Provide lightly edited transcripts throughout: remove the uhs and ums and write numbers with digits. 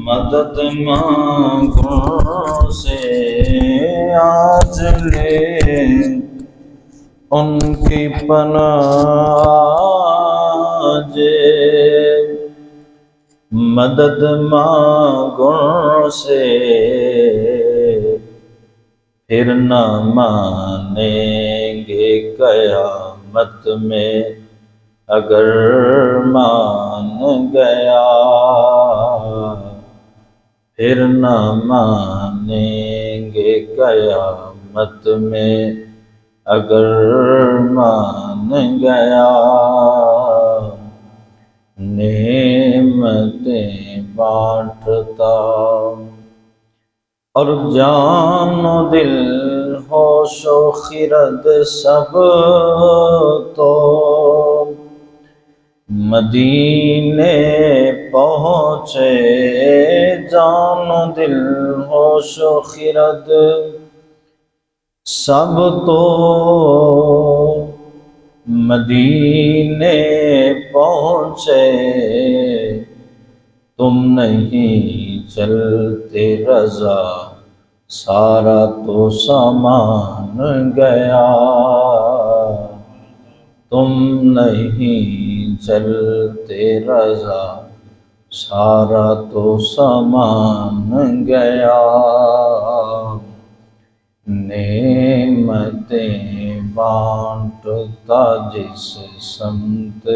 مدد مانگوں سے آج لے ان کی پناہ مدد مانگوں سے پھر نہ مانیں گے قیامت میں اگر مان گیا پھر نہ مانیں گے قیامت میں اگر مان گیا نعمتیں بانٹتا اور جان و دل ہوش و خرد سب تو مدینے پہنچے جان و دل ہوش و خرد سب تو مدینے پہنچے تم نہیں چلتے رضا سارا تو سامان گیا تم نہیں چلتے رضا سارا تو سامان گیا نعمتیں بانٹتا جس سمت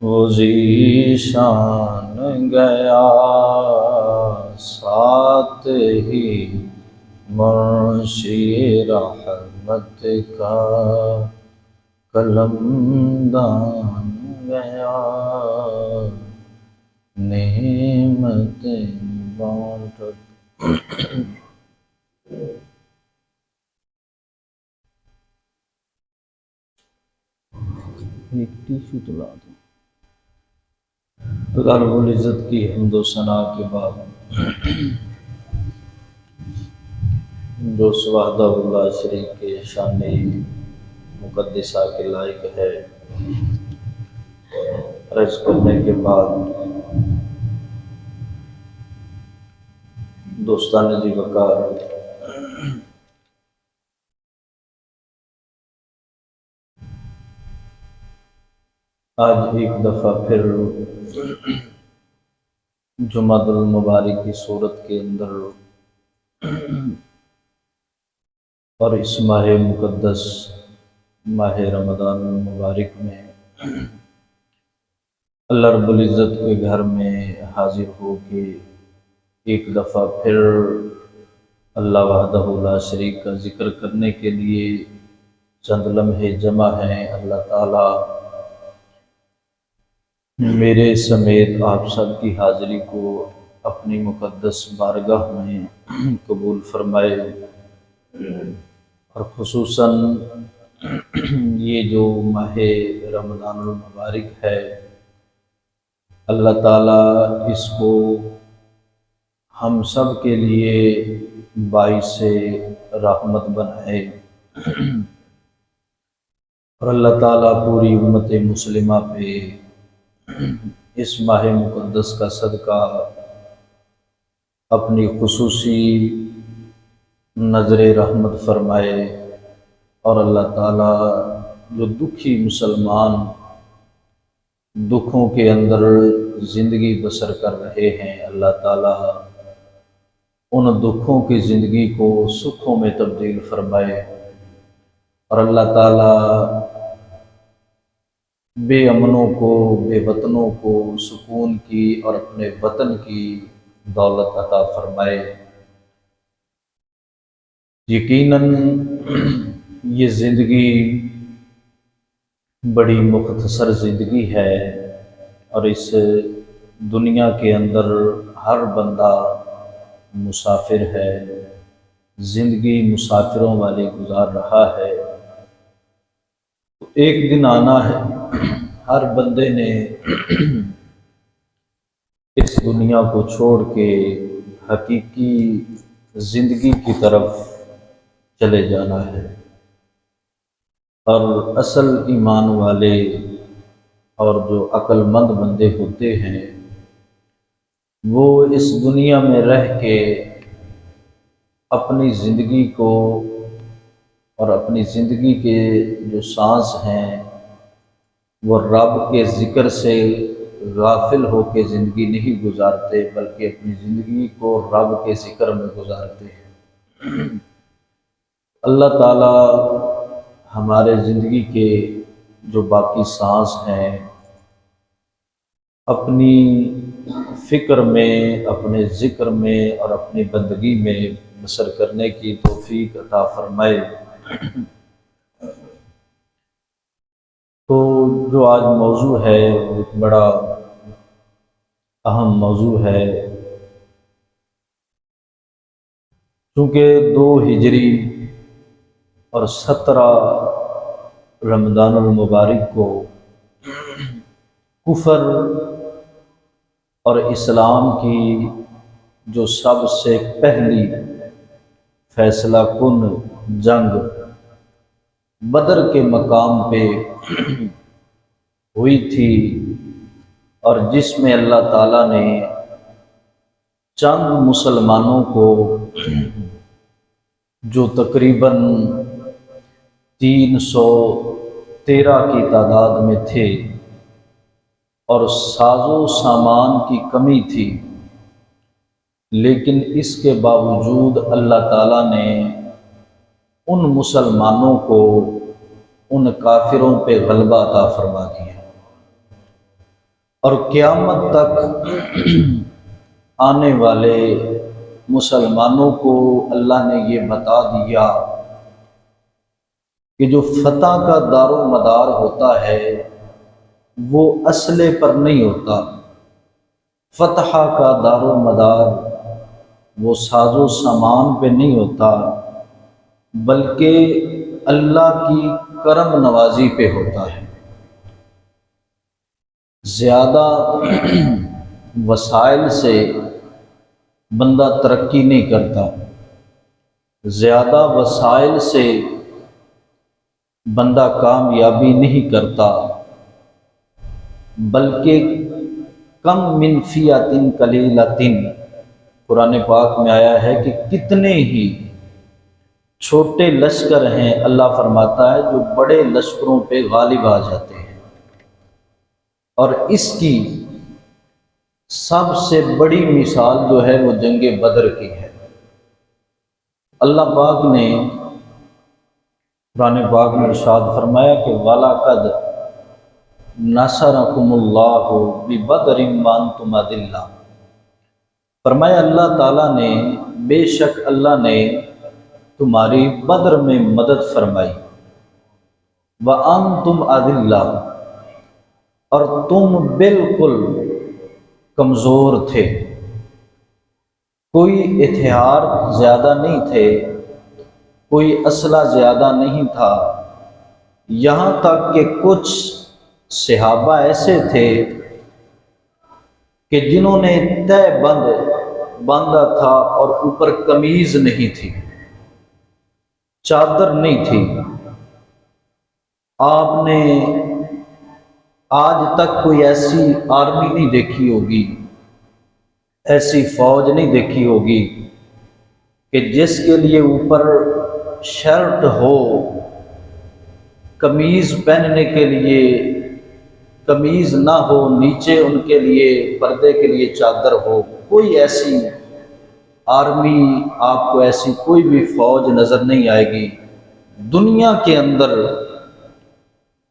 وہ ذیشان گیا ساتھ ہی منشی رحمت کا قلم دان گیا نعمتیں بانٹتا ایک ٹیشو تو لا دو اللہ رب العزت کی حمد و ثنا کے بعد جو وحدہ اللہ شریک کے شان مقدسہ کے لائق ہے عرض کرنے کے بعد دوستان جی وقار آج ایک دفعہ پھر جمعہ المبارک کی صورت کے اندر اور اس ماہ مقدس ماہ رمضان المبارک میں اللہ رب العزت کے گھر میں حاضر ہو کے ایک دفعہ پھر اللہ وحدہ لا شریک کا ذکر کرنے کے لیے چند لمحے جمع ہیں اللہ تعالیٰ میرے سمیت آپ سب کی حاضری کو اپنی مقدس بارگاہ میں قبول فرمائے اور خصوصاً یہ جو ماہ رمضان المبارک ہے اللہ تعالیٰ اس کو ہم سب کے لیے باعث رحمت بنائے اور اللہ تعالیٰ پوری امت مسلمہ پہ اس ماہ مقدس کا صدقہ اپنی خصوصی نظر رحمت فرمائے اور اللہ تعالیٰ جو دکھی مسلمان دکھوں کے اندر زندگی بسر کر رہے ہیں اللہ تعالیٰ ان دکھوں کی زندگی کو سکھوں میں تبدیل فرمائے اور اللہ تعالیٰ بے امنوں کو بے وطنوں کو سکون کی اور اپنے وطن کی دولت عطا فرمائے یقیناً یہ زندگی بڑی مختصر زندگی ہے اور اس دنیا کے اندر ہر بندہ مسافر ہے زندگی مسافروں والے گزار رہا ہے ایک دن آنا ہے ہر بندے نے اس دنیا کو چھوڑ کے حقیقی زندگی کی طرف چلے جانا ہے اور اصل ایمان والے اور جو عقل مند بندے ہوتے ہیں وہ اس دنیا میں رہ کے اپنی زندگی کو اور اپنی زندگی کے جو سانس ہیں وہ رب کے ذکر سے غافل ہو کے زندگی نہیں گزارتے، بلکہ اپنی زندگی کو رب کے ذکر میں گزارتے ہیں۔ اللہ تعالی ہمارے زندگی کے جو باقی سانس ہیں اپنی فکر میں، اپنے ذکر میں اور اپنی بندگی میں بسر کرنے کی توفیق عطا فرمائے۔ تو جو آج موضوع ہے وہ ایک بڑا اہم موضوع ہے، چونکہ 2 ہجری اور 17 رمضان المبارک کو کفر اور اسلام کی جو سب سے پہلی فیصلہ کن جنگ بدر کے مقام پہ ہوئی تھی، اور جس میں اللہ تعالیٰ نے چند مسلمانوں کو جو تقریباً 313 کی تعداد میں تھے اور ساز و سامان کی کمی تھی، لیکن اس کے باوجود اللہ تعالیٰ نے ان مسلمانوں کو ان کافروں پہ غلبہ عطا فرما دیا، اور قیامت تک آنے والے مسلمانوں کو اللہ نے یہ بتا دیا کہ جو فتح کا دار و مدار ہوتا ہے وہ اسلحے پر نہیں ہوتا، فتح کا دار و مدار وہ ساز و سامان پہ نہیں ہوتا، بلکہ اللہ کی کرم نوازی پہ ہوتا ہے۔ زیادہ وسائل سے بندہ ترقی نہیں کرتا، زیادہ وسائل سے بندہ کامیابی نہیں کرتا، بلکہ کم من فیۃ قلیلۃ، قرآن پاک میں آیا ہے کہ کتنے ہی چھوٹے لشکر ہیں، اللہ فرماتا ہے جو بڑے لشکروں پہ غالب آ جاتے ہیں۔ اور اس کی سب سے بڑی مثال جو ہے وہ جنگ بدر کی ہے۔ اللہ پاک نے قرآن پاک میں ارشاد فرمایا کہ وَلَقَدْ نَصَرَكُمُ اللَّهُ بِبَدْرٍ وَأَنْتُمْ أَذِلَّةٌ، فرمایا اللہ تعالیٰ نے، بے شک اللہ نے تمہاری بدر میں مدد فرمائی، وَأَنْتُمْ أَذِلَّةٌ، اور تم بالکل کمزور تھے، کوئی ہتھیار زیادہ نہیں تھے، کوئی اسلحہ زیادہ نہیں تھا، یہاں تک کہ کچھ صحابہ ایسے تھے کہ جنہوں نے تہ باندھا تھا اور اوپر قمیض نہیں تھی، چادر نہیں تھی۔ آپ نے آج تک کوئی ایسی آرمی نہیں دیکھی ہوگی، ایسی فوج نہیں دیکھی ہوگی کہ جس کے لیے اوپر شرٹ ہو، قمیض پہننے کے لیے قمیض نہ ہو، نیچے ان کے لیے پردے کے لیے چادر ہو۔ کوئی ایسی آرمی آپ کو، ایسی کوئی بھی فوج نظر نہیں آئے گی دنیا کے اندر۔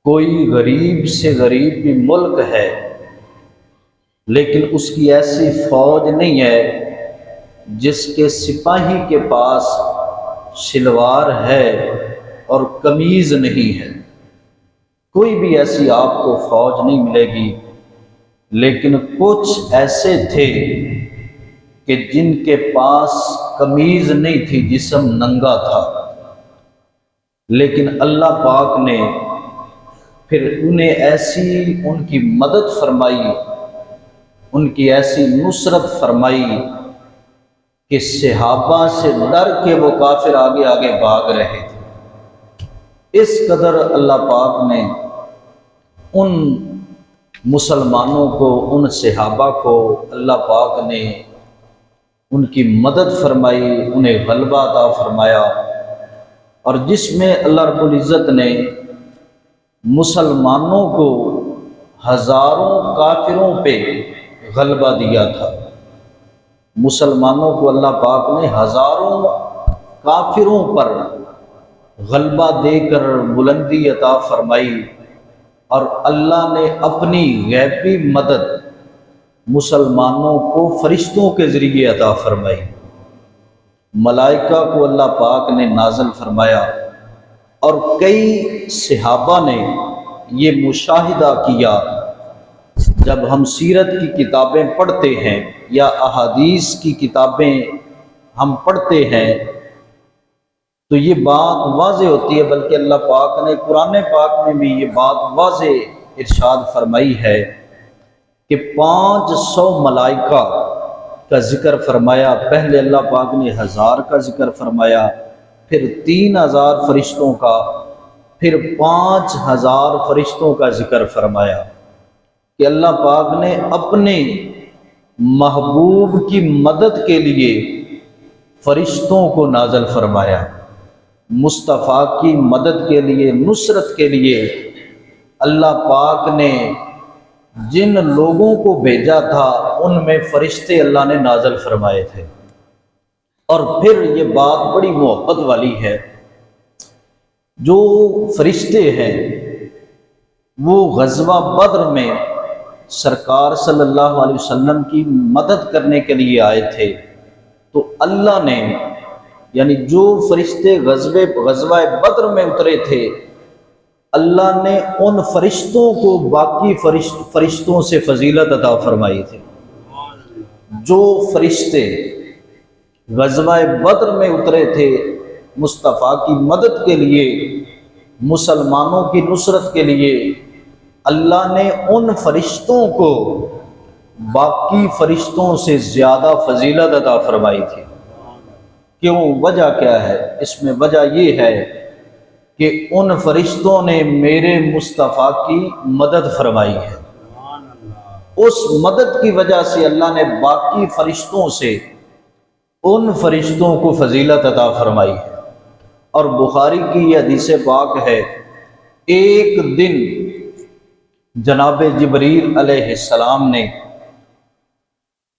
کوئی غریب سے غریب بھی ملک ہے لیکن اس کی ایسی فوج نہیں ہے جس کے سپاہی کے پاس شلوار ہے اور قمیض نہیں ہے۔ کوئی بھی ایسی آپ کو فوج نہیں ملے گی، لیکن کچھ ایسے تھے کہ جن کے پاس قمیض نہیں تھی، جسم ننگا تھا، لیکن اللہ پاک نے پھر انہیں ایسی ان کی مدد فرمائی، ان کی ایسی نصرت فرمائی کہ صحابہ سے ڈر کے وہ کافر آگے آگے بھاگ رہے تھے۔ اس قدر اللہ پاک نے ان مسلمانوں کو، ان صحابہ کو اللہ پاک نے ان کی مدد فرمائی، انہیں غلبہ عطا فرمایا، اور جس میں اللہ رب العزت نے مسلمانوں کو ہزاروں کافروں پہ غلبہ دیا تھا۔ مسلمانوں کو اللہ پاک نے ہزاروں کافروں پر غلبہ دے کر بلندی عطا فرمائی، اور اللہ نے اپنی غیبی مدد مسلمانوں کو فرشتوں کے ذریعے عطا فرمائی۔ ملائکہ کو اللہ پاک نے نازل فرمایا، اور کئی صحابہ نے یہ مشاہدہ کیا۔ جب ہم سیرت کی کتابیں پڑھتے ہیں یا احادیث کی کتابیں ہم پڑھتے ہیں تو یہ بات واضح ہوتی ہے، بلکہ اللہ پاک نے قرآن پاک میں بھی یہ بات واضح ارشاد فرمائی ہے کہ 500 ملائکہ کا ذکر فرمایا۔ پہلے اللہ پاک نے 1000 کا ذکر فرمایا، پھر 3000 فرشتوں کا، پھر 5000 فرشتوں کا ذکر فرمایا کہ اللہ پاک نے اپنے محبوب کی مدد کے لیے فرشتوں کو نازل فرمایا، مصطفیٰ کی مدد کے لیے، نصرت کے لیے اللہ پاک نے جن لوگوں کو بھیجا تھا ان میں فرشتے اللہ نے نازل فرمائے تھے۔ اور پھر یہ بات بڑی محبت والی ہے، جو فرشتے ہیں وہ غزوہ بدر میں سرکار صلی اللہ علیہ وسلم کی مدد کرنے کے لیے آئے تھے، تو اللہ نے یعنی جو فرشتے غزوہ بدر میں اترے تھے، اللہ نے ان فرشتوں کو باقی فرشتوں سے فضیلت عطا فرمائی تھی۔ جو فرشتے غزوہ بدر میں اترے تھے مصطفیٰ کی مدد کے لیے، مسلمانوں کی نصرت کے لیے، اللہ نے ان فرشتوں کو باقی فرشتوں سے زیادہ فضیلت عطا فرمائی تھی۔ کیوں؟ وجہ کیا ہے؟ اس میں وجہ یہ ہے کہ ان فرشتوں نے میرے مصطفیٰ کی مدد فرمائی ہے۔ اس مدد کی وجہ سے اللہ نے باقی فرشتوں سے ان فرشتوں کو فضیلت عطا فرمائی ہے۔ اور بخاری کی یہ حدیث پاک ہے، ایک دن جناب جبریل علیہ السلام نے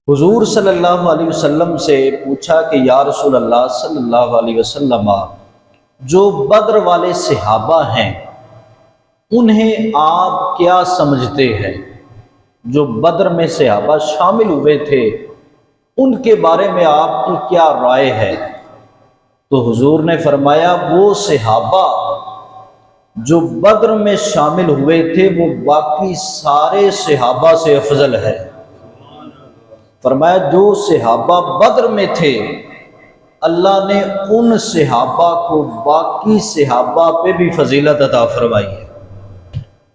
حضور صلی اللہ علیہ وسلم سے پوچھا کہ یا رسول اللہ صلی اللہ علیہ وسلم، جو بدر والے صحابہ ہیں انہیں آپ کیا سمجھتے ہیں؟ جو بدر میں صحابہ شامل ہوئے تھے ان کے بارے میں آپ کی کیا رائے ہے؟ تو حضور نے فرمایا وہ صحابہ جو بدر میں شامل ہوئے تھے وہ باقی سارے صحابہ سے افضل ہے۔ فرمایا جو صحابہ بدر میں تھے اللہ نے ان صحابہ کو باقی صحابہ پہ بھی فضیلت عطا فرمائی ہے۔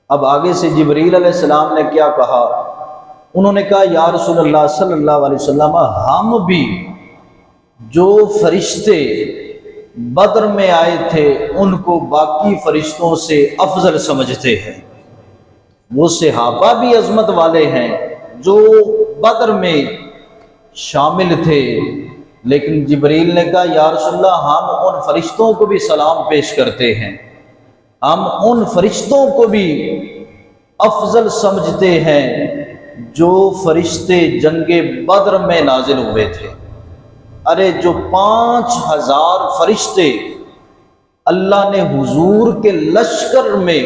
اب آگے سے جبریل علیہ السلام نے کیا کہا؟ انہوں نے کہا یا رسول اللہ صلی اللہ علیہ وسلم، ہم بھی جو فرشتے بدر میں آئے تھے ان کو باقی فرشتوں سے افضل سمجھتے ہیں۔ وہ صحابہ بھی عظمت والے ہیں جو بدر میں شامل تھے، لیکن جبریل نے کہا یا رسول اللہ ہم ان فرشتوں کو بھی سلام پیش کرتے ہیں، ہم ان فرشتوں کو بھی افضل سمجھتے ہیں جو فرشتے جنگ بدر میں نازل ہوئے تھے۔ ارے جو 5000 فرشتے اللہ نے حضور کے لشکر میں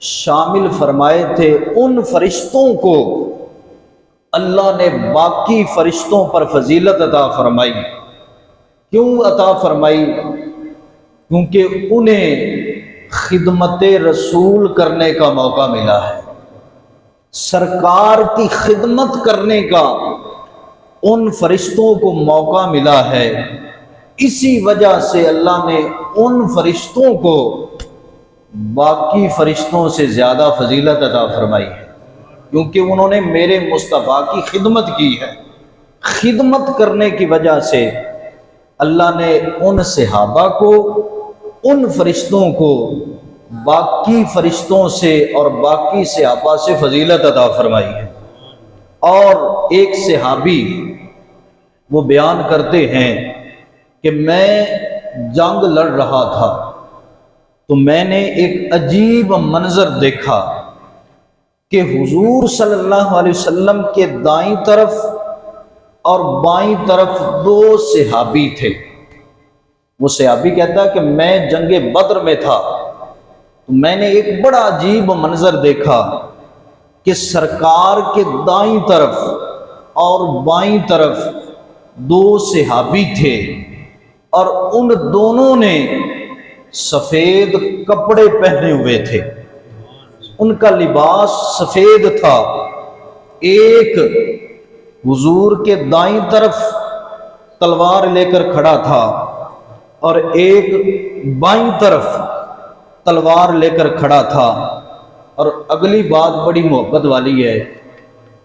شامل فرمائے تھے، ان فرشتوں کو اللہ نے باقی فرشتوں پر فضیلت عطا فرمائی۔ کیوں عطا فرمائی؟ کیونکہ انہیں خدمت رسول کرنے کا موقع ملا ہے، سرکار کی خدمت کرنے کا ان فرشتوں کو موقع ملا ہے۔ اسی وجہ سے اللہ نے ان فرشتوں کو باقی فرشتوں سے زیادہ فضیلت عطا فرمائی ہے، کیونکہ انہوں نے میرے مصطفیٰ کی خدمت کی ہے۔ خدمت کرنے کی وجہ سے اللہ نے ان صحابہ کو، ان فرشتوں کو باقی فرشتوں سے اور باقی صحابہ سے فضیلت عطا فرمائی ہے۔ اور ایک صحابی وہ بیان کرتے ہیں کہ میں جنگ لڑ رہا تھا تو میں نے ایک عجیب منظر دیکھا کہ حضور صلی اللہ علیہ وسلم کے دائیں طرف اور بائیں طرف دو صحابی تھے۔ وہ صحابی کہتا ہے کہ میں جنگ بدر میں تھا تو میں نے ایک بڑا عجیب منظر دیکھا کہ سرکار کے دائیں طرف اور بائیں طرف دو صحابی تھے اور ان دونوں نے سفید کپڑے پہنے ہوئے تھے، ان کا لباس سفید تھا۔ ایک حضور کے دائیں طرف تلوار لے کر کھڑا تھا اور ایک بائیں طرف تلوار لے کر کھڑا تھا۔ اور اگلی بات بڑی محبت والی ہے،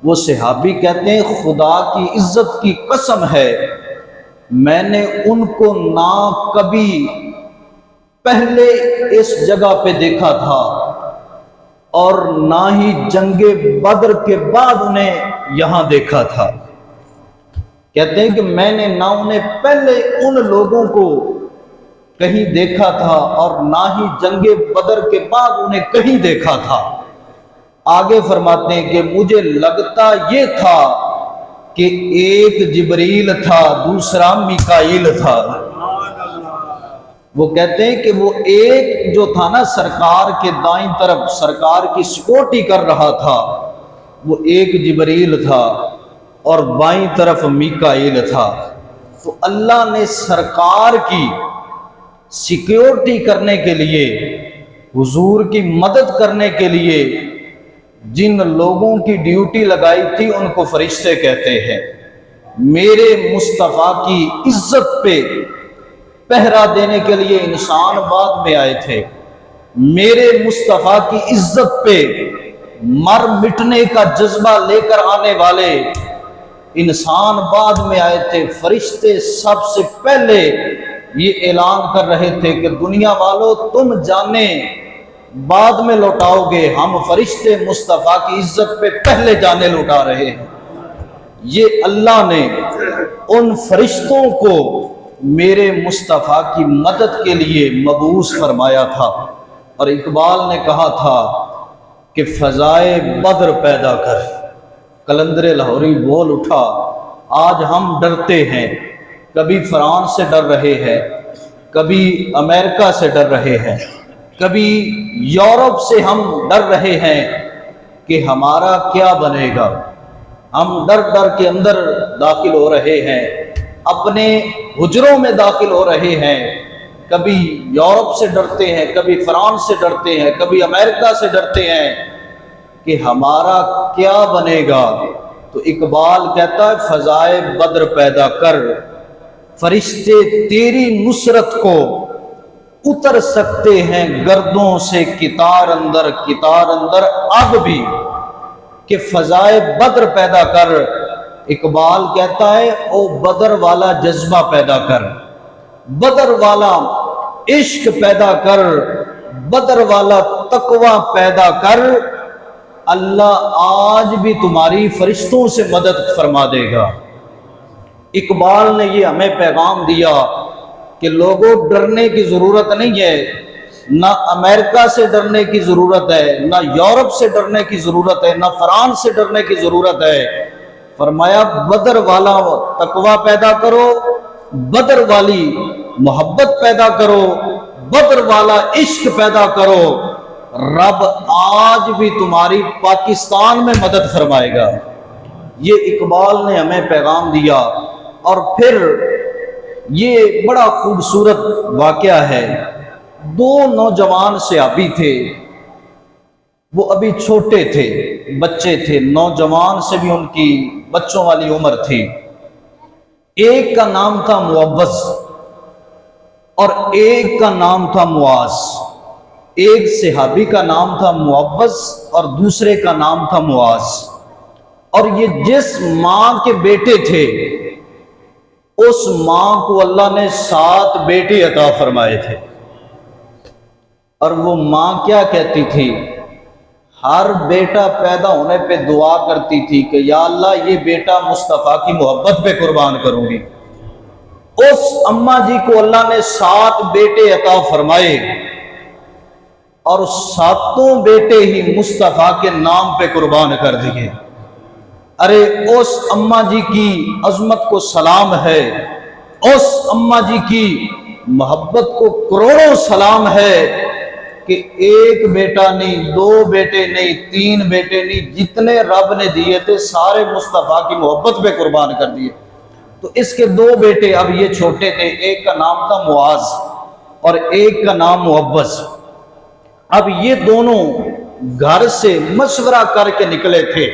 وہ صحابی کہتے ہیں خدا کی عزت کی قسم ہے میں نے ان کو نہ کبھی پہلے اس جگہ پہ دیکھا تھا اور نہ ہی جنگ بدر کے بعد انہیں یہاں دیکھا تھا۔ کہتے ہیں کہ میں نے نہ انہیں پہلے ان لوگوں کو کہیں دیکھا تھا اور نہ ہی جنگ بدر کے بعد انہیں کہیں دیکھا تھا۔ آگے فرماتے ہیں کہ مجھے لگتا یہ تھا کہ ایک جبریل تھا دوسرا میکائیل تھا۔ وہ کہتے ہیں کہ وہ ایک جو تھا نا سرکار کے دائیں طرف سرکار کی سکیورٹی کر رہا تھا وہ ایک جبریل تھا اور بائیں طرف میکائیل تھا۔ تو اللہ نے سرکار کی سیکیورٹی کرنے کے لیے حضور کی مدد کرنے کے لیے جن لوگوں کی ڈیوٹی لگائی تھی ان کو فرشتے کہتے ہیں۔ میرے مصطفیٰ کی عزت پہ پہرا دینے کے لیے انسان بعد میں آئے تھے، میرے مصطفیٰ کی عزت پہ مر مٹنے کا جذبہ لے کر آنے والے انسان بعد میں آئے تھے۔ فرشتے سب سے پہلے یہ اعلان کر رہے تھے کہ دنیا والوں تم جانے بعد میں لوٹاؤ گے، ہم فرشتے مصطفیٰ کی عزت پہ پہلے جانے لوٹا رہے ہیں۔ یہ اللہ نے ان فرشتوں کو میرے مصطفیٰ کی مدد کے لیے مبعوث فرمایا تھا۔ اور اقبال نے کہا تھا کہ فضائے بدر پیدا کر، قلندر لاہوری بول اٹھا آج ہم ڈرتے ہیں، کبھی فرانس سے ڈر رہے ہیں، کبھی امریکہ سے ڈر رہے ہیں، کبھی یورپ سے ہم ڈر رہے ہیں کہ ہمارا کیا بنے گا۔ ہم ڈر ڈر کے اندر داخل ہو رہے ہیں، اپنے حجروں میں داخل ہو رہے ہیں، کبھی یورپ سے ڈرتے ہیں، کبھی فرانس سے ڈرتے ہیں، کبھی امریکہ سے ڈرتے ہیں کہ ہمارا کیا بنے گا۔ تو اقبال کہتا ہے فضائے بدر پیدا کر، فرشتے تیری نصرت کو اتر سکتے ہیں گردوں سے کتار اندر اب بھی، کہ فضائے بدر پیدا کر۔ اقبال کہتا ہے او بدر والا جذبہ پیدا کر، بدر والا عشق پیدا کر، بدر والا تقوی پیدا کر، اللہ آج بھی تمہاری فرشتوں سے مدد فرما دے گا۔ اقبال نے یہ ہمیں پیغام دیا کہ لوگوں ڈرنے کی ضرورت نہیں ہے، نہ امریکہ سے ڈرنے کی ضرورت ہے، نہ یورپ سے ڈرنے کی ضرورت ہے، نہ فرانس سے ڈرنے کی ضرورت ہے۔ فرمایا بدر والا تقوی پیدا کرو، بدر والی محبت پیدا کرو، بدر والا عشق پیدا کرو، رب آج بھی تمہاری پاکستان میں مدد فرمائے گا۔ یہ اقبال نے ہمیں پیغام دیا۔ اور پھر یہ بڑا خوبصورت واقعہ ہے، دو نوجوان صحابی تھے، وہ ابھی چھوٹے تھے، بچے تھے، نوجوان سے بھی ان کی بچوں والی عمر تھی۔ ایک کا نام تھا معوذ اور ایک کا نام تھا معاذ۔ ایک صحابی کا نام تھا معوذ اور دوسرے کا نام تھا معاذ۔ اور یہ جس ماں کے بیٹے تھے اس ماں کو اللہ نے 7 بیٹے عطا فرمائے تھے۔ اور وہ ماں کیا کہتی تھی؟ ہر بیٹا پیدا ہونے پہ دعا کرتی تھی کہ یا اللہ یہ بیٹا مصطفیٰ کی محبت پہ قربان کروں گی۔ اس اماں جی کو اللہ نے 7 بیٹے عطا فرمائے اور 7 بیٹے ہی مصطفیٰ کے نام پہ قربان کر دیے۔ ارے اس اماں جی کی عظمت کو سلام ہے، اس اماں جی کی محبت کو کروڑوں سلام ہے کہ ایک بیٹا نہیں، 2 بیٹے نہیں، 3 بیٹے نہیں، جتنے رب نے دیے تھے سارے مصطفیٰ کی محبت پہ قربان کر دیے۔ تو اس کے 2 بیٹے اب یہ چھوٹے تھے، ایک کا نام تھا معاذ اور ایک کا نام معوذ۔ اب یہ دونوں گھر سے مشورہ کر کے نکلے تھے،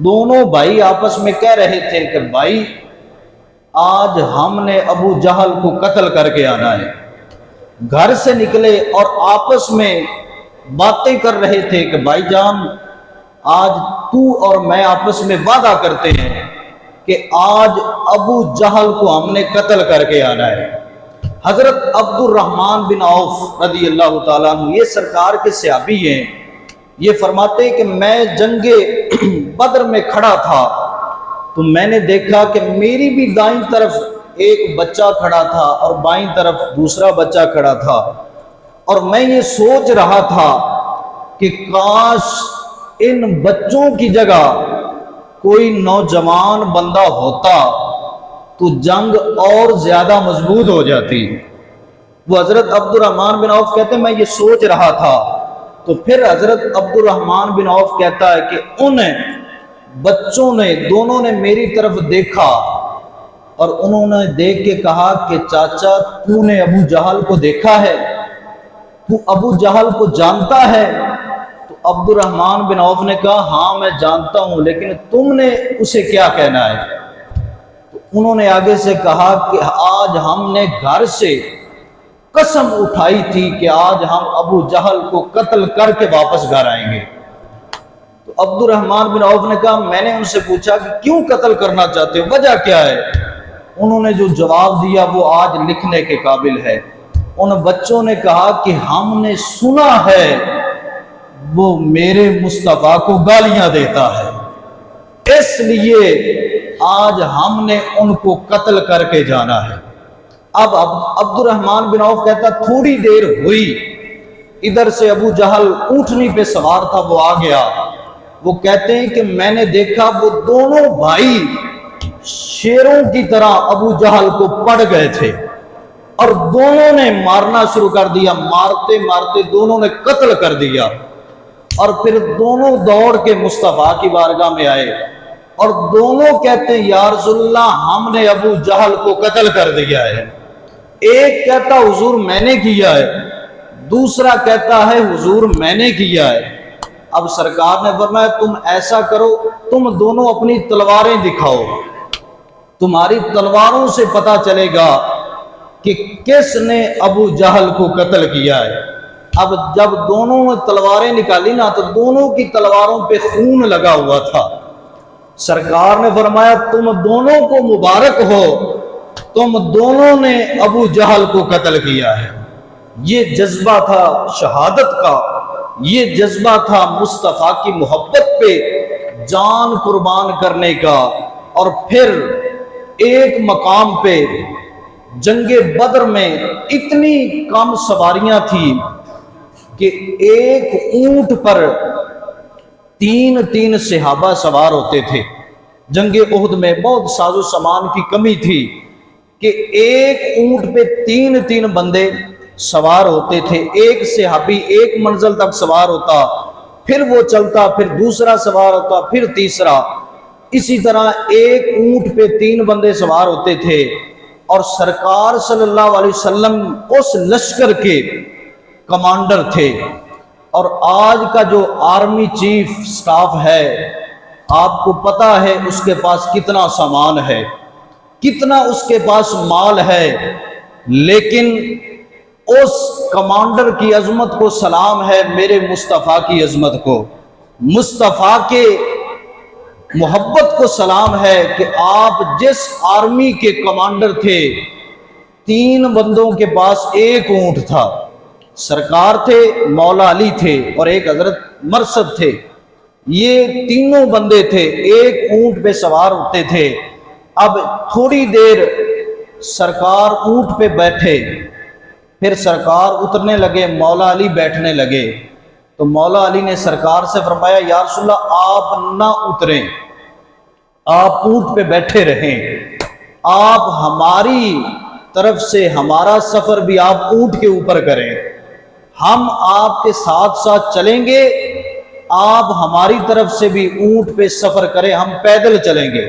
دونوں بھائی آپس میں کہہ رہے تھے کہ بھائی آج ہم نے ابو جہل کو قتل کر کے آنا ہے۔ گھر سے نکلے اور آپس میں باتیں کر رہے تھے کہ بھائی جان آج تو اور میں آپس میں وعدہ کرتے ہیں کہ آج ابو جہل کو ہم نے قتل کر کے آنا ہے۔ حضرت عبد الرحمن بن عوف رضی اللہ تعالیٰ عنہ یہ سرکار کے صحابی ہیں، یہ فرماتے ہیں کہ میں جنگ بدر میں کھڑا تھا تو میں نے دیکھا کہ میری بھی دائیں طرف ایک بچہ کھڑا تھا اور بائیں طرف دوسرا بچہ کھڑا تھا، اور میں یہ سوچ رہا تھا کہ کاش ان بچوں کی جگہ کوئی نوجوان بندہ ہوتا تو جنگ اور زیادہ مضبوط ہو جاتی۔ وہ حضرت عبد الرحمن بن عوف کہتے ہیں میں یہ سوچ رہا تھا، تو پھر حضرت عبد الرحمن بن عوف کہتا ہے کہ ان بچوں نے دونوں نے میری طرف دیکھا اور انہوں نے دیکھ کے کہا کہ چاچا تو نے ابو جہل کو دیکھا ہے، تو ابو جہل کو جانتا ہے؟ تو عبد الرحمن بن عوف نے کہا ہاں میں جانتا ہوں، لیکن تم نے اسے کیا کہنا ہے؟ تو انہوں نے آگے سے کہا کہ آج ہم نے گھر سے قسم اٹھائی تھی کہ آج ہم ابو جہل کو قتل کر کے واپس گھر آئیں گے۔ تو عبد الرحمن بن عوف نے کہا میں نے ان سے پوچھا کہ کیوں قتل کرنا چاہتے ہو، وجہ کیا ہے؟ انہوں نے جو جواب دیا وہ آج لکھنے کے قابل ہے۔ ان بچوں نے کہا کہ ہم نے سنا ہے وہ میرے مصطفیٰ کو گالیاں دیتا ہے، اس لیے آج ہم نے ان کو قتل کر کے جانا ہے۔ اب عبد الرحمن بن عوف کہتا تھوڑی دیر ہوئی، ادھر سے ابو جہل اونٹنی پہ سوار تھا، وہ آ گیا۔ وہ کہتے ہیں کہ میں نے دیکھا وہ دونوں بھائی شیروں کی طرح ابو جہل کو پڑ گئے تھے اور دونوں نے مارنا شروع کر دیا، مارتے مارتے دونوں نے قتل کر دیا، اور پھر دونوں دوڑ کے مصطفیٰ کی بارگاہ میں آئے اور دونوں کہتے ہیں یا رسول اللہ ہم نے ابو جہل کو قتل کر دیا ہے۔ ایک کہتا حضور میں نے کیا ہے، دوسرا کہتا ہے حضور میں نے کیا ہے۔ اب سرکار نے فرمایا تم ایسا کرو، تم دونوں اپنی تلواریں دکھاؤ، تمہاری تلواروں سے پتہ چلے گا کہ کس نے ابو جہل کو قتل کیا ہے۔ اب جب دونوں نے تلواریں نکالی نا تو دونوں کی تلواروں پہ خون لگا ہوا تھا۔ سرکار نے فرمایا تم دونوں کو مبارک ہو، تم دونوں نے ابو جہل کو قتل کیا ہے۔ یہ جذبہ تھا شہادت کا، یہ جذبہ تھا مصطفیٰ کی محبت پہ جان قربان کرنے کا۔ اور پھر ایک مقام پہ جنگ بدر میں اتنی کم سواریاں تھیں کہ ایک اونٹ پر 3 صحابہ سوار ہوتے تھے۔ جنگ احد میں بہت ساز و سامان کی کمی تھی کہ ایک اونٹ پہ 3 بندے سوار ہوتے تھے، ایک صحابی ایک منزل تک سوار ہوتا، پھر وہ چلتا، پھر دوسرا سوار ہوتا، پھر تیسرا، اسی طرح ایک اونٹ پہ 3 بندے سوار ہوتے تھے۔ اور سرکار صلی اللہ علیہ وسلم اس لشکر کے کمانڈر تھے۔ اور آج کا جو آرمی چیف سٹاف ہے آپ کو پتا ہے اس کے پاس کتنا سامان ہے، کتنا اس کے پاس مال ہے، لیکن اس کمانڈر کی عظمت کو سلام ہے میرے مصطفیٰ کی عظمت کو، مصطفیٰ کے محبت کو سلام ہے کہ آپ جس آرمی کے کمانڈر تھے 3 بندوں کے پاس ایک اونٹ تھا، سرکار تھے، مولا علی تھے اور ایک حضرت مرثد تھے۔ یہ تینوں بندے تھے، ایک اونٹ پہ سوار ہوتے تھے۔ اب تھوڑی دیر سرکار اونٹ پہ بیٹھے، پھر سرکار اترنے لگے، مولا علی بیٹھنے لگے۔ تو مولا علی نے سرکار سے فرمایا یا رسول اللہ آپ نہ اتریں، آپ اونٹ پہ بیٹھے رہیں، آپ ہماری طرف سے ہمارا سفر بھی آپ اونٹ کے اوپر کریں، ہم آپ کے ساتھ ساتھ چلیں گے، آپ ہماری طرف سے بھی اونٹ پہ سفر کریں، ہم پیدل چلیں گے۔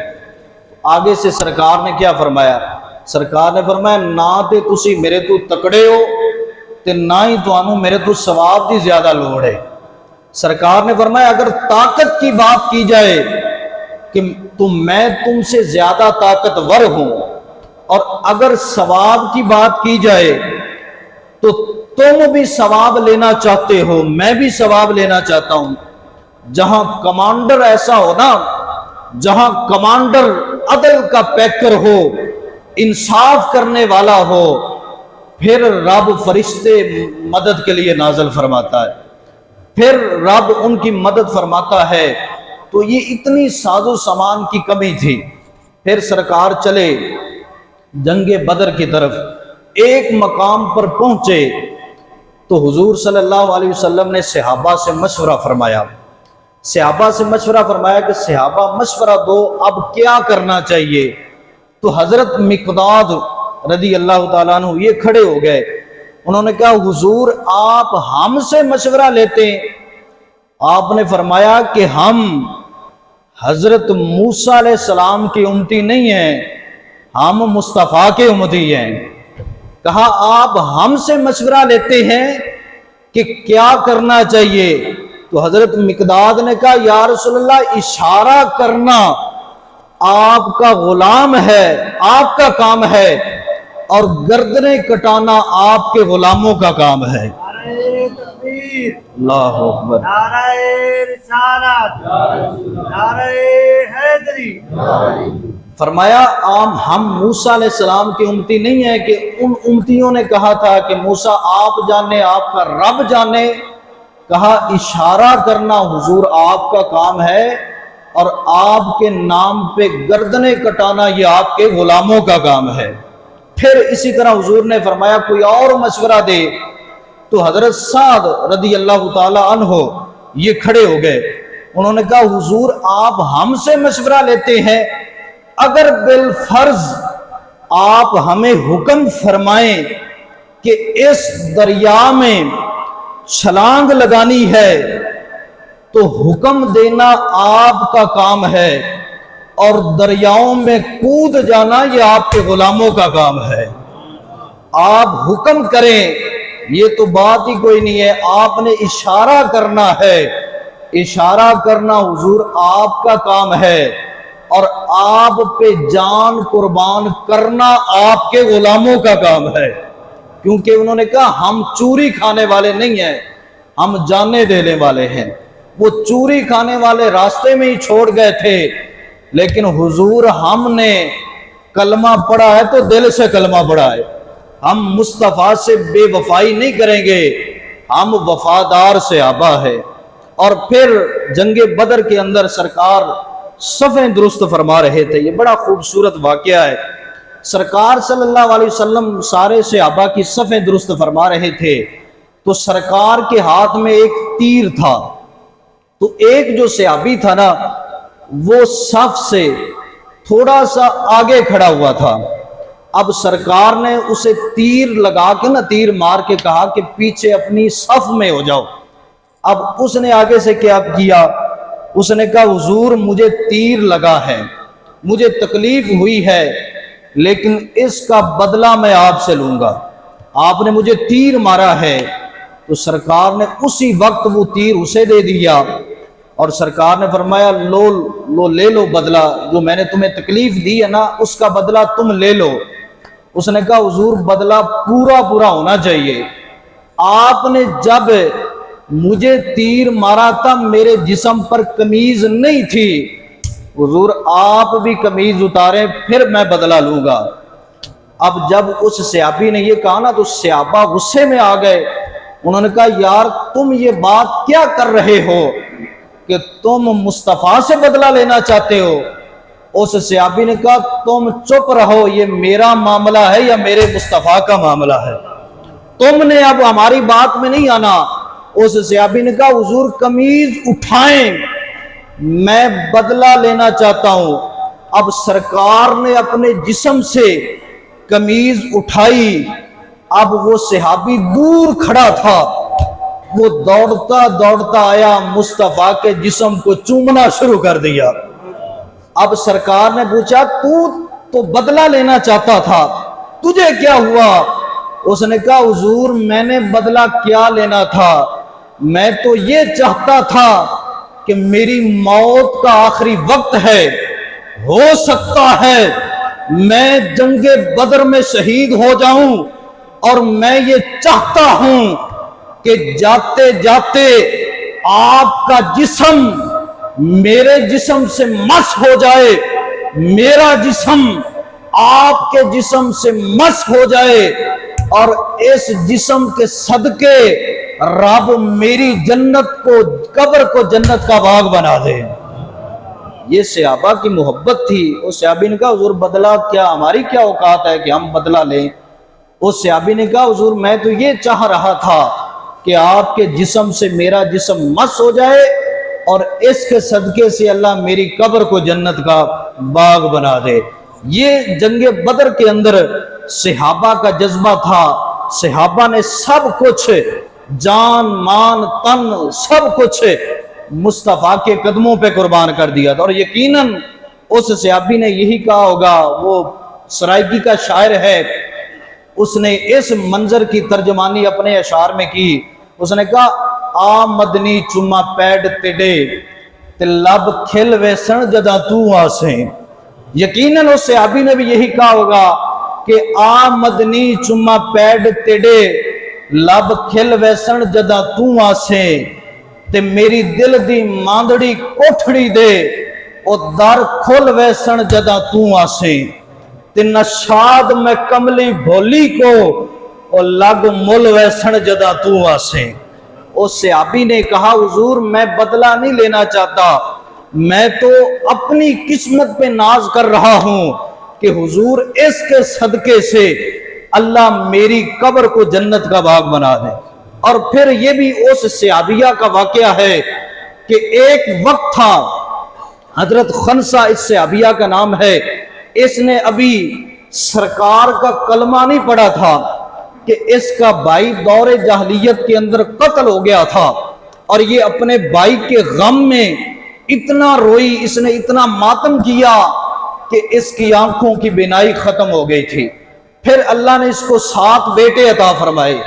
آگے سے سرکار نے کیا فرمایا؟ سرکار نے فرمایا نہ تے تسی میرے تو تکڑے ہو تے نہ ہی تانوں میرے تو ثواب دی زیادہ لوڑ ہے۔ سرکار نے فرمایا اگر طاقت کی بات کی جائے کہ میں تم سے زیادہ طاقتور ہوں، اور اگر ثواب کی بات کی جائے تو تم بھی ثواب لینا چاہتے ہو، میں بھی ثواب لینا چاہتا ہوں۔ جہاں کمانڈر ایسا ہو نا، جہاں کمانڈر عدل کا پیکر ہو، انصاف کرنے والا ہو، پھر رب فرشتے مدد کے لیے نازل فرماتا ہے، پھر رب ان کی مدد فرماتا ہے۔ تو یہ اتنی ساز و سامان کی کمی تھی۔ پھر سرکار چلے جنگ بدر کی طرف، ایک مقام پر پہنچے تو حضور صلی اللہ علیہ وسلم نے صحابہ سے مشورہ فرمایا، صحابہ سے مشورہ فرمایا کہ صحابہ مشورہ دو اب کیا کرنا چاہیے۔ تو حضرت مقداد رضی اللہ تعالیٰ عنہ یہ کھڑے ہو گئے، انہوں نے کہا حضور آپ ہم سے مشورہ لیتے ہیں؟ آپ نے فرمایا کہ ہم حضرت موسیٰ علیہ السلام کی امتی نہیں ہیں، ہم مصطفیٰ کے امتی ہیں۔ کہا آپ ہم سے مشورہ لیتے ہیں کہ کیا کرنا چاہیے؟ تو حضرت مقداد نے کہا یا رسول اللہ اشارہ کرنا آپ کا غلام ہے، آپ کا کام ہے، اور گردنیں کٹانا آپ کے غلاموں کا کام ہے۔ نعرہ تکبیر، اللہ اکبر، نعرہ رسالت، نعرہ حیدری۔ فرمایا ہم موسیٰ علیہ السلام کی امتی نہیں ہیں کہ ان امتیوں نے کہا تھا کہ موسیٰ آپ جانے، آپ کا رب جانے۔ کہا اشارہ کرنا حضور آپ کا کام ہے، اور آپ کے نام پہ گردنیں کٹانا یہ آپ کے غلاموں کا کام ہے۔ پھر اسی طرح حضور نے فرمایا کوئی اور مشورہ دے۔ تو حضرت سعد رضی اللہ تعالی عنہ یہ کھڑے ہو گئے، انہوں نے کہا حضور آپ ہم سے مشورہ لیتے ہیں، اگر بالفرض آپ ہمیں حکم فرمائیں کہ اس دریا میں چھلانگ لگانی ہے تو حکم دینا آپ کا کام ہے، اور دریاؤں میں کود جانا یہ آپ کے غلاموں کا کام ہے۔ آپ حکم کریں، یہ تو بات ہی کوئی نہیں ہے، آپ نے اشارہ کرنا ہے، اشارہ کرنا حضور آپ کا کام ہے، اور آپ پہ جان قربان کرنا آپ کے غلاموں کا کام ہے۔ کیونکہ انہوں نے کہا ہم چوری کھانے والے نہیں ہیں، ہم جانے دینے والے ہیں۔ وہ چوری کھانے والے راستے میں ہی چھوڑ گئے تھے، لیکن حضور ہم نے کلمہ پڑھا ہے تو دل سے کلمہ پڑھا ہے، ہم مصطفیٰ سے بے وفائی نہیں کریں گے، ہم وفادار صحابہ ہیں۔ اور پھر جنگ بدر کے اندر سرکار صفیں درست فرما رہے تھے، یہ بڑا خوبصورت واقعہ ہے۔ سرکار صلی اللہ علیہ وسلم سارے صحابہ کی صفیں درست فرما رہے تھے، تو سرکار کے ہاتھ میں ایک تیر تھا، تو ایک جو صحابی تھا نا وہ صف سے تھوڑا سا آگے کھڑا ہوا تھا۔ اب سرکار نے اسے تیر لگا کے نا تیر مار کے کہا کہ پیچھے اپنی صف میں ہو جاؤ۔ اب اس نے آگے سے کیا کیا؟ اس نے کہا حضور مجھے تیر لگا ہے، مجھے تکلیف ہوئی ہے، لیکن اس کا بدلہ میں آپ سے لوں گا، آپ نے مجھے تیر مارا ہے۔ تو سرکار نے اسی وقت وہ تیر اسے دے دیا، اور سرکار نے فرمایا لو لے لو بدلہ، جو میں نے تمہیں تکلیف دی ہے نا اس کا بدلہ تم لے لو۔ اس نے کہا حضور بدلہ پورا ہونا چاہیے، آپ نے جب مجھے تیر مارا تھا میرے جسم پر قمیض نہیں تھی، حضور آپ بھی قمیض اتاریں پھر میں بدلہ لوں گا۔ اب جب اس صحابی نے یہ کہا نا تو صحابہ غصے میں آ گئے، انہوں نے کہا یار تم یہ بات کیا کر رہے ہو کہ تم مصطفیٰ سے بدلہ لینا چاہتے ہو؟ اس صحابی نے کہا تم چپ رہو، یہ میرا معاملہ ہے یا میرے مصطفیٰ کا معاملہ ہے، تم نے اب ہماری بات میں نہیں آنا۔ اس صحابی نے کہا حضور قمیض اٹھائیں، میں بدلہ لینا چاہتا ہوں۔ اب سرکار نے اپنے جسم سے قمیض اٹھائی، اب وہ صحابی دور کھڑا تھا، وہ دوڑتا دوڑتا آیا، مصطفیٰ کے جسم کو چومنا شروع کر دیا۔ اب سرکار نے پوچھا تو بدلہ لینا چاہتا تھا، تجھے کیا ہوا؟ اس نے کہا حضور میں نے بدلہ کیا لینا تھا، میں تو یہ چاہتا تھا کہ میری موت کا آخری وقت ہے، ہو سکتا ہے میں جنگ بدر میں شہید ہو جاؤں، اور میں یہ چاہتا ہوں کہ جاتے جاتے آپ کا جسم میرے جسم سے مس ہو جائے، میرا جسم آپ کے جسم سے مس ہو جائے، اور اس جسم کے صدقے رب میری جنت کو، قبر کو جنت کا باغ بنا دے۔ یہ صحابہ کی محبت تھی۔ اس صحابی نے کہا حضور بدلہ کیا، ہماری کیا اوقات ہے کہ ہم بدلہ لیں؟ اس صحابی نے کہا حضور میں تو یہ چاہ رہا تھا کہ آپ کے جسم سے میرا جسم مس ہو جائے، اور اس کے صدقے سے اللہ میری قبر کو جنت کا باغ بنا دے۔ یہ جنگ بدر کے اندر صحابہ کا جذبہ تھا۔ صحابہ نے سب کچھ، جان مان تن سب کچھ مصطفیٰ کے قدموں پہ قربان کر دیا تھا۔ اور یقیناً اس صحابی نے یہی کہا ہوگا، وہ سرائیکی کا شاعر ہے، اس نے اس منظر کی ترجمانی اپنے اشعار میں کی۔ اس نے کہا آ مدنی چما پیڈ تیڈے تے لب کھل ویسن جدا تو آسیں۔ یقیناً اس صحابی نے بھی یہی کہا ہوگا کہ آ مدنی چما پیڈ تیڈے لب کھل ویسن جدا تو آسیں، تے میری دل دی ماندڑی کوٹھڑی دے او در کھل ویسن جدا تو آسیں، تے نشاد میں کملی بھولی کو او لگ مل ویسن جدا تو آسیں۔ اس صحابی نے کہا حضور میں بدلہ نہیں لینا چاہتا، میں تو اپنی قسمت پہ ناز کر رہا ہوں کہ حضور اس کے صدقے سے اللہ میری قبر کو جنت کا باغ بنا دے۔ اور پھر یہ بھی اس صحابیہ کا واقعہ ہے کہ ایک وقت تھا، حضرت خنسہ اس صحابیہ کا نام ہے، اس نے ابھی سرکار کا کلمہ نہیں پڑھا تھا کہ اس کا بھائی دور جاہلیت کے اندر قتل ہو گیا تھا، اور یہ اپنے بھائی کے غم میں اتنا روئی، اس نے اتنا ماتم کیا کہ اس کی آنکھوں کی بینائی ختم ہو گئی تھی۔ پھر اللہ نے اس کو 7 بیٹے عطا فرمائے۔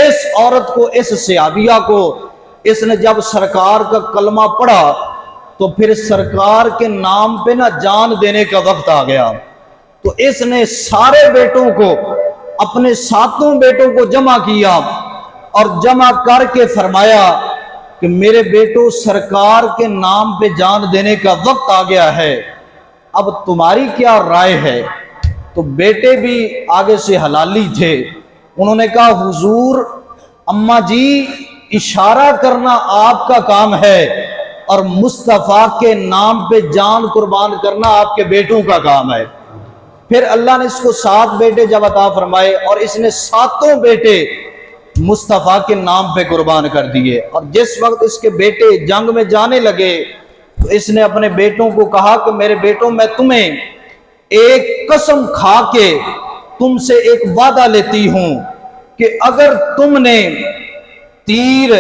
اس عورت کو، اس صحابیہ کو، اس نے جب سرکار کا کلمہ پڑھا تو پھر سرکار کے نام پہ نہ جان دینے کا وقت آ گیا، تو اس نے سارے بیٹوں کو، اپنے 7 بیٹوں کو جمع کیا، اور جمع کر کے فرمایا کہ میرے بیٹوں سرکار کے نام پہ جان دینے کا وقت آ گیا ہے، اب تمہاری کیا رائے ہے؟ تو بیٹے بھی آگے سے حلالی تھے، انہوں نے کہا حضور اماں جی اشارہ کرنا آپ کا کام ہے، اور مصطفیٰ کے نام پہ جان قربان کرنا آپ کے بیٹوں کا کام ہے۔ پھر اللہ نے اس کو 7 بیٹے جب عطا فرمائے، اور اس نے 7 بیٹے مصطفیٰ کے نام پہ قربان کر دیے۔ اور جس وقت اس کے بیٹے جنگ میں جانے لگے تو اس نے اپنے بیٹوں کو کہا کہ میرے بیٹوں میں تمہیں ایک قسم کھا کے تم سے ایک وعدہ لیتی ہوں کہ اگر تم نے تیر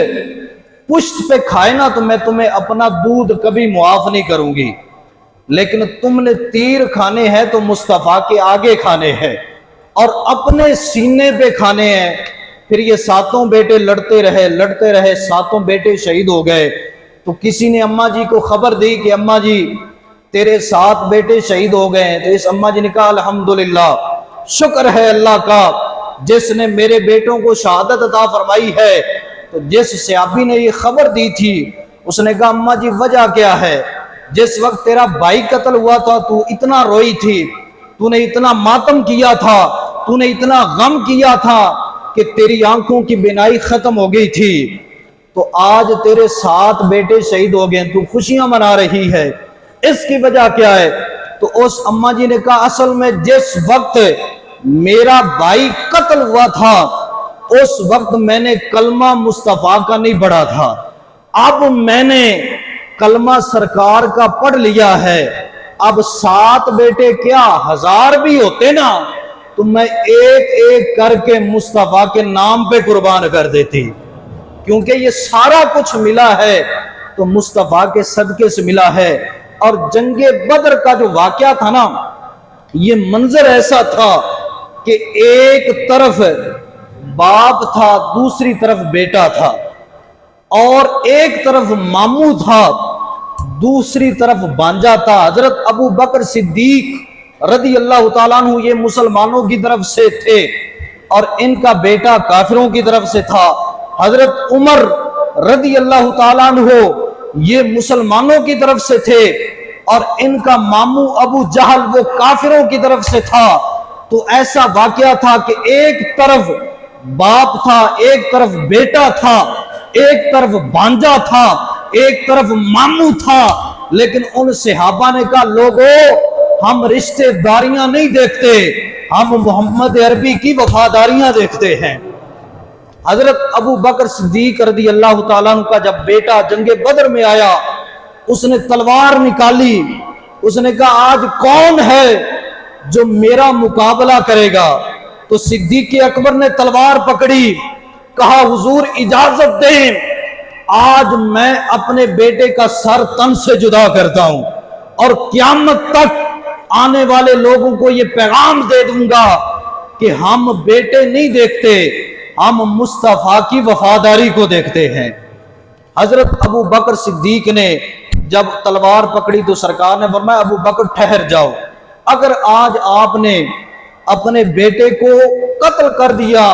پشت پہ کھائے نا تو میں تمہیں اپنا دودھ کبھی معاف نہیں کروں گی، لیکن تم نے تیر کھانے ہیں تو مصطفیٰ کے آگے کھانے ہیں اور اپنے سینے پہ کھانے ہیں۔ پھر یہ 7 بیٹے لڑتے رہے، 7 بیٹے شہید ہو گئے۔ تو کسی نے اماں جی کو خبر دی کہ اماں جی تیرے 7 بیٹے شہید ہو گئے ہیں، تو اس اماں جی نے کہا الحمدللہ، شکر ہے اللہ کا جس نے میرے بیٹوں کو شہادت عطا فرمائی ہے۔ تو جس صحابی نے یہ خبر دی تھی اس نے کہا اماں جی وجہ کیا ہے؟ جس وقت تیرا بھائی قتل ہوا تھا تو اتنا روئی تھی، تو نے اتنا ماتم کیا تھا، تو نے اتنا غم کیا تھا، کہ تیری آنکھوں کی بینائی ختم ہو گئی تھی تو آج تیرے 7 بیٹے شہید ہو گئے، تو خوشیاں منا رہی ہے، اس کی وجہ کیا ہے؟ تو اس اماں جی نے کہا اصل میں جس وقت میرا بھائی قتل ہوا تھا اس وقت میں نے کلمہ مصطفیٰ کا نہیں پڑھا تھا، اب میں نے کلمہ سرکار کا پڑھ لیا ہے، اب 7 بیٹے کیا 1000 بھی ہوتے نا تو میں ایک ایک کر کے مصطفیٰ کے نام پہ قربان کر دیتی، کیونکہ یہ سارا کچھ ملا ہے تو مصطفیٰ کے صدقے سے ملا ہے۔ اور جنگ بدر کا جو واقعہ تھا نا، یہ منظر ایسا تھا کہ ایک طرف باپ تھا، دوسری طرف بیٹا تھا، اور ایک طرف ماموں تھا، دوسری طرف بانجا تھا۔ حضرت ابو بکر صدیق رضی اللہ تعالیٰ عنہ یہ مسلمانوں کی طرف سے تھے اور ان کا بیٹا کافروں کی طرف سے تھا۔ حضرت عمر رضی اللہ تعالیٰ عنہ یہ مسلمانوں کی طرف سے تھے اور ان کا ماموں ابو جہل وہ کافروں کی طرف سے تھا۔ تو ایسا واقعہ تھا کہ ایک طرف باپ تھا، ایک طرف بیٹا تھا، ایک طرف بانجا تھا، ایک طرف ماموں تھا، لیکن ان صحابہ نے کہا لوگوں ہم رشتہ داریاں نہیں دیکھتے، ہم محمد عربی کی وفاداریاں دیکھتے ہیں۔ حضرت ابو بکر صدیق رضی اللہ تعالیٰ عنہ کا جب بیٹا جنگ بدر میں آیا، اس نے تلوار نکالی، اس نے کہا آج کون ہے جو میرا مقابلہ کرے گا؟ تو صدیق اکبر نے تلوار پکڑی، کہا حضور اجازت دیں، آج میں اپنے بیٹے کا سر تن سے جدا کرتا ہوں اور قیامت تک آنے والے لوگوں کو یہ پیغام دے دوں گا کہ ہم بیٹے نہیں دیکھتے، ہم مصطفیٰ کی وفاداری کو دیکھتے ہیں۔ حضرت ابو بکر صدیق نے جب تلوار پکڑی تو سرکار نے فرمایا ابو بکر ٹھہر جاؤ، اگر آج آپ نے اپنے بیٹے کو قتل کر دیا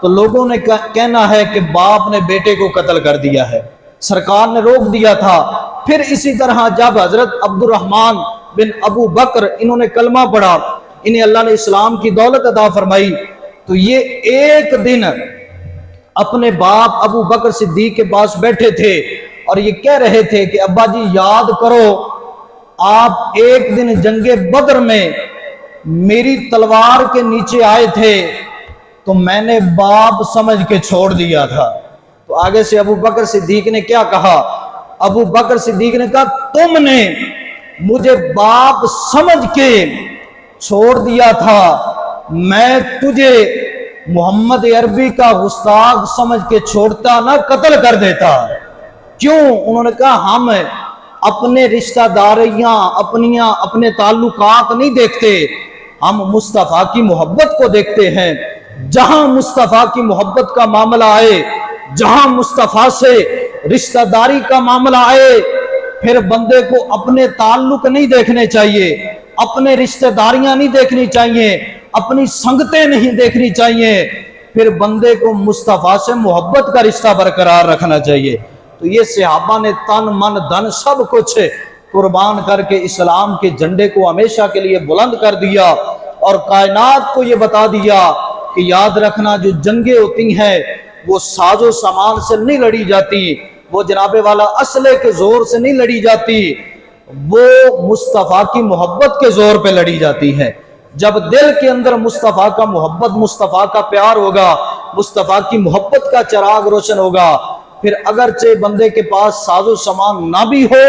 تو لوگوں نے کہنا ہے کہ باپ نے بیٹے کو قتل کر دیا ہے۔ سرکار نے روک دیا تھا۔ پھر اسی طرح جب حضرت عبد الرحمن بن ابو بکر انہوں نے کلمہ پڑھا، انہیں اللہ نے اسلام کی دولت عطا فرمائی، تو یہ ایک دن اپنے باپ ابو بکر صدیق کے پاس بیٹھے تھے اور یہ کہہ رہے تھے کہ ابا جی یاد کرو آپ ایک دن جنگ بدر میں میری تلوار کے نیچے آئے تھے تو میں نے باپ سمجھ کے چھوڑ دیا تھا۔ تو آگے سے ابو بکر صدیق نے کیا کہا؟ ابو بکر صدیق نے کہا تم نے مجھے باپ سمجھ کے چھوڑ دیا تھا، میں تجھے محمد عربی کا گستاخ سمجھ کے چھوڑتا نہ قتل کر دیتا۔ کیوں؟ انہوں نے کہا ہم اپنے رشتہ داریاں اپنے تعلقات نہیں دیکھتے، ہم مصطفیٰ کی محبت کو دیکھتے ہیں۔ جہاں مصطفیٰ کی محبت کا معاملہ آئے، جہاں مصطفیٰ سے رشتہ داری کا معاملہ آئے، پھر بندے کو اپنے تعلق نہیں دیکھنے چاہیے، اپنے رشتہ داریاں نہیں دیکھنی چاہیے، اپنی سنگتیں نہیں دیکھنی چاہیے، پھر بندے کو مصطفیٰ سے محبت کا رشتہ برقرار رکھنا چاہیے۔ تو یہ صحابہ نے تن من دھن سب کچھ قربان کر کے اسلام کے جھنڈے کو ہمیشہ کے لیے بلند کر دیا اور کائنات کو یہ بتا دیا کہ یاد رکھنا جو جنگیں ہوتی ہیں وہ ساز و سامان سے نہیں لڑی جاتی، وہ جناب والا اسلحے کے زور سے نہیں لڑی جاتی، وہ مصطفیٰ کی محبت کے زور پہ لڑی جاتی ہے۔ جب دل کے اندر مصطفیٰ کا محبت، مصطفیٰ کا پیار ہوگا، مصطفیٰ کی محبت کا چراغ روشن ہوگا، پھر اگرچہ بندے کے پاس ساز و سامان نہ بھی ہو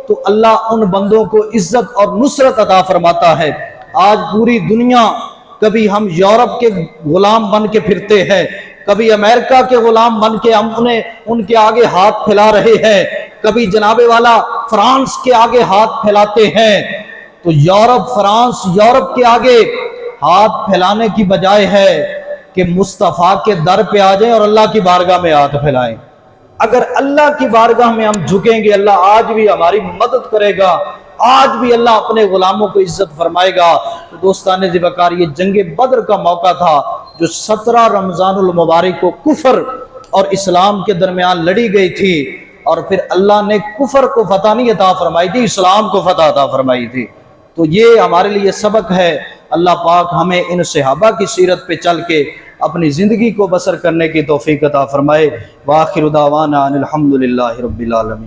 تو اللہ ان بندوں کو عزت اور نصرت عطا فرماتا ہے۔ آج پوری دنیا، کبھی ہم یورپ کے غلام بن کے پھرتے ہیں، کبھی امریکہ کے غلام بن کے ہم ان کے آگے ہاتھ پھیلا رہے ہیں، کبھی جناب والا فرانس کے آگے ہاتھ پھیلاتے ہیں۔ تو فرانس یورپ کے آگے ہاتھ پھیلانے کی بجائے ہے کہ مصطفیٰ کے در پہ آ جائیں اور اللہ کی بارگاہ میں ہاتھ پھیلائیں۔ اگر اللہ کی بارگاہ میں ہم جھکیں گے، اللہ آج بھی ہماری مدد کرے گا، آج بھی اللہ اپنے غلاموں کو عزت فرمائے گا۔ تو دوستان ذی وقار، یہ جنگ بدر کا موقع تھا جو 17 رمضان المبارک کو کفر اور اسلام کے درمیان لڑی گئی تھی، اور پھر اللہ نے کفر کو فتح نہیں عطا فرمائی تھی، اسلام کو فتح عطا فرمائی تھی۔ تو یہ ہمارے لیے سبق ہے۔ اللہ پاک ہمیں ان صحابہ کی سیرت پہ چل کے اپنی زندگی کو بسر کرنے کی توفیق عطا فرمائے۔ وآخر دعوانا ان الحمدللہ رب العالمین۔